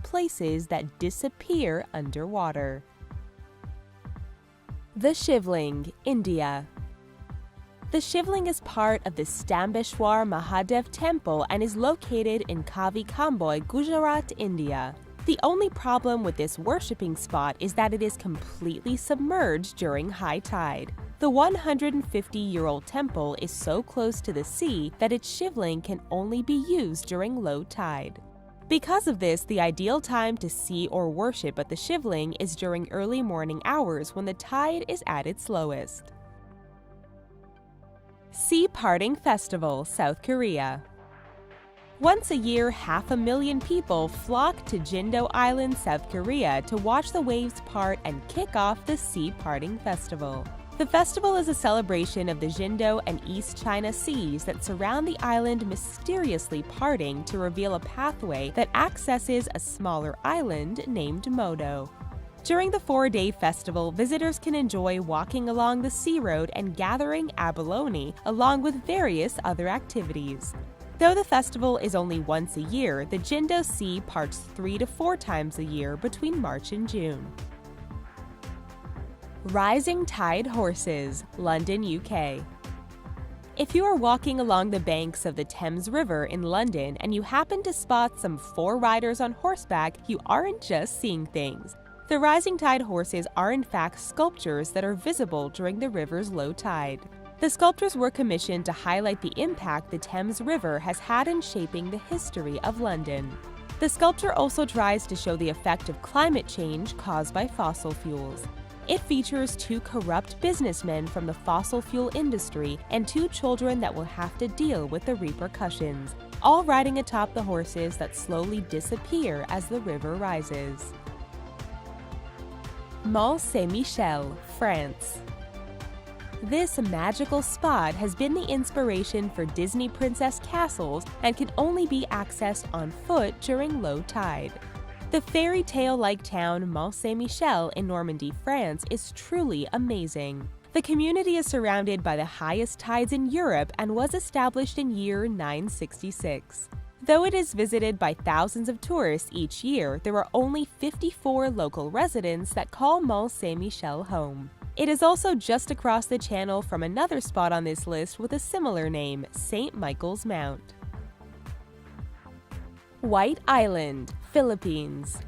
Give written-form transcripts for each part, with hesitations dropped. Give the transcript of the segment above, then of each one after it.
places that disappear underwater. The Shivling, India. The Shivling is part of the Stambeshwar Mahadev temple and is located in Kavi Kamboi, Gujarat, India. The only problem with this worshipping spot is that it is completely submerged during high tide. The 150-year-old temple is so close to the sea that its shivling can only be used during low tide. Because of this, the ideal time to see or worship at the shivling is during early morning hours when the tide is at its lowest. Sea Parting Festival, South Korea. Once a year, 500,000 people flock to Jindo Island, South Korea to watch the waves part and kick off the Sea Parting Festival. The festival is a celebration of the Jindo and East China Seas that surround the island mysteriously parting to reveal a pathway that accesses a smaller island named Modo. During the 4-day festival, visitors can enjoy walking along the sea road and gathering abalone, along with various other activities. Though the festival is only once a year, the Jindo Sea parts 3 to 4 times a year between March and June. Rising Tide Horses, London, UK. If you are walking along the banks of the Thames River in London and you happen to spot some 4 riders on horseback, you aren't just seeing things. The rising tide horses are in fact sculptures that are visible during the river's low tide. The sculptures were commissioned to highlight the impact the Thames River has had in shaping the history of London. The sculpture also tries to show the effect of climate change caused by fossil fuels. It features 2 corrupt businessmen from the fossil fuel industry and 2 children that will have to deal with the repercussions, all riding atop the horses that slowly disappear as the river rises. Mont Saint-Michel, France. This magical spot has been the inspiration for Disney princess castles and can only be accessed on foot during low tide. The fairy tale-like town Mont Saint-Michel in Normandy, France is truly amazing. The community is surrounded by the highest tides in Europe and was established in year 966. Though it is visited by thousands of tourists each year, there are only 54 local residents that call Mont Saint-Michel home. It is also just across the channel from another spot on this list with a similar name, St. Michael's Mount. White Island, Philippines.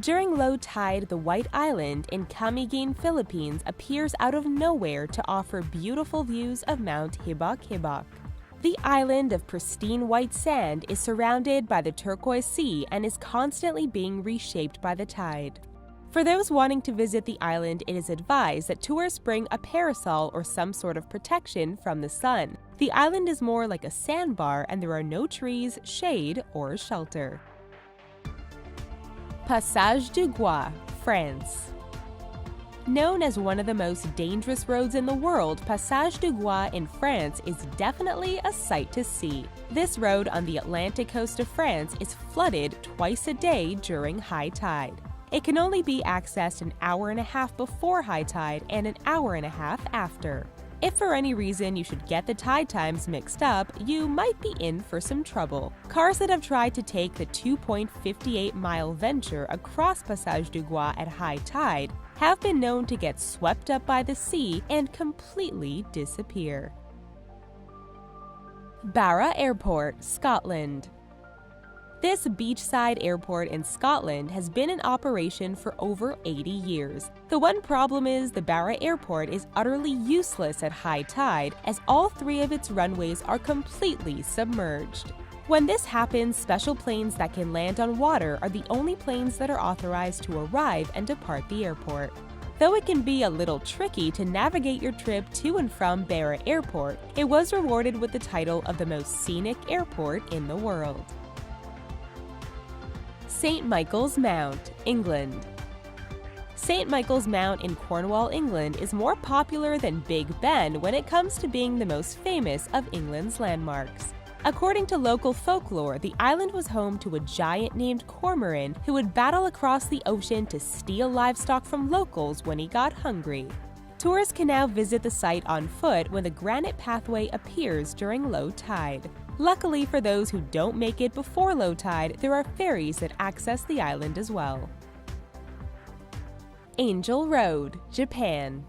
During low tide, the White Island in Camiguin, Philippines appears out of nowhere to offer beautiful views of Mount Hibak-Hibak. The island of pristine white sand is surrounded by the turquoise sea and is constantly being reshaped by the tide. For those wanting to visit the island, it is advised that tourists bring a parasol or some sort of protection from the sun. The island is more like a sandbar and there are no trees, shade, or shelter. Passage du Gois, France. Known as one of the most dangerous roads in the world, Passage du Gois in France is definitely a sight to see. This road on the Atlantic coast of France is flooded twice a day during high tide. It can only be accessed an hour and a half before high tide and an hour and a half after. If for any reason you should get the tide times mixed up, you might be in for some trouble. Cars that have tried to take the 2.58-mile venture across Passage du Gois at high tide have been known to get swept up by the sea and completely disappear. Barra Airport, Scotland. This beachside airport in Scotland has been in operation for over 80 years. The one problem is the Barra Airport is utterly useless at high tide, as all 3 of its runways are completely submerged. When this happens, special planes that can land on water are the only planes that are authorized to arrive and depart the airport. Though it can be a little tricky to navigate your trip to and from Barra Airport, it was rewarded with the title of the most scenic airport in the world. St. Michael's Mount, England. St. Michael's Mount in Cornwall, England is more popular than Big Ben when it comes to being the most famous of England's landmarks. According to local folklore, the island was home to a giant named Cormoran who would battle across the ocean to steal livestock from locals when he got hungry. Tourists can now visit the site on foot when the granite pathway appears during low tide. Luckily for those who don't make it before low tide, there are ferries that access the island as well. Angel Road, Japan.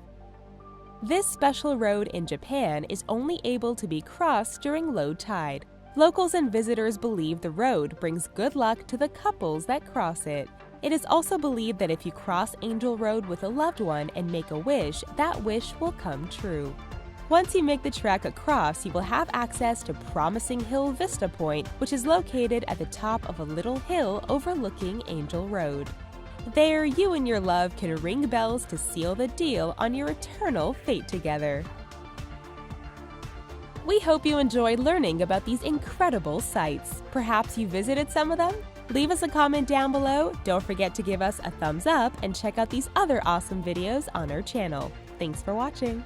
This special road in Japan is only able to be crossed during low tide. Locals and visitors believe the road brings good luck to the couples that cross it. It is also believed that if you cross Angel Road with a loved one and make a wish, that wish will come true. Once you make the trek across, you will have access to Promising Hill Vista Point, which is located at the top of a little hill overlooking Angel Road. There, you and your love can ring bells to seal the deal on your eternal fate together. We hope you enjoyed learning about these incredible sites. Perhaps you visited some of them? Leave us a comment down below, don't forget to give us a thumbs up, and check out these other awesome videos on our channel. Thanks for watching!